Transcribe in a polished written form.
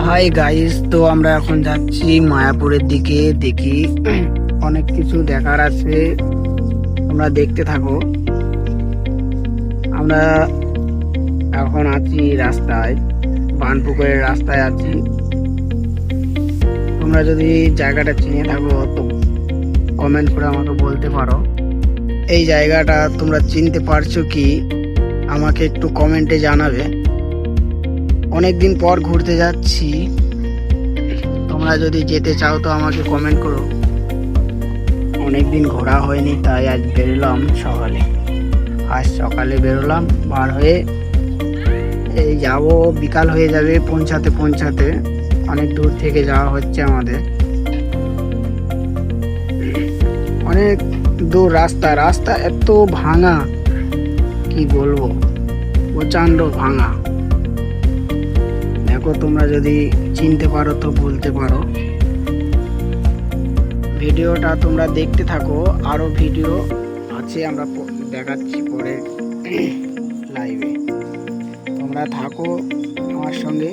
Hi guys, তো আমরা এখন যাচ্ছি মায়াপুরের দিকে। দেখি অনেক কিছু দেখার আছে, তোমরা দেখতে থাকো। আমরা এখন আছি রাস্তায়, বানপুকুরের রাস্তায় আছি। তোমরা যদি জায়গাটা চিনে থাকো তো কমেন্ট করে আমাকে বলতে পারো এই জায়গাটা তোমরা চিনতে পারছো কি, আমাকে একটু কমেন্টে জানাবে। অনেকদিন পর ঘুরতে যাচ্ছি, তোমরা যদি যেতে চাও তো আমাকে কমেন্ট করো। অনেকদিন ঘোরা হয়নি, তাই আজ বেরোলাম সকালে। আজ সকালে বেরোলাম, বার হয়ে এই যাব, বিকাল হয়ে যাবে পৌঁছাতে পৌঁছাতে। অনেক দূর থেকে যাওয়া হচ্ছে আমাদের, অনেক দূর রাস্তা। রাস্তা এত ভাঙা, কি বলবো, প্রচণ্ড ভাঙা। দেখো, তোমরা যদি চিনতে পারো তো বলতে পারো। ভিডিওটা তোমরা দেখতে থাকো, আরো ভিডিও আছে, আমরা দেখাচ্ছি পরে লাইভে। তোমরা থাকো আমার সঙ্গে।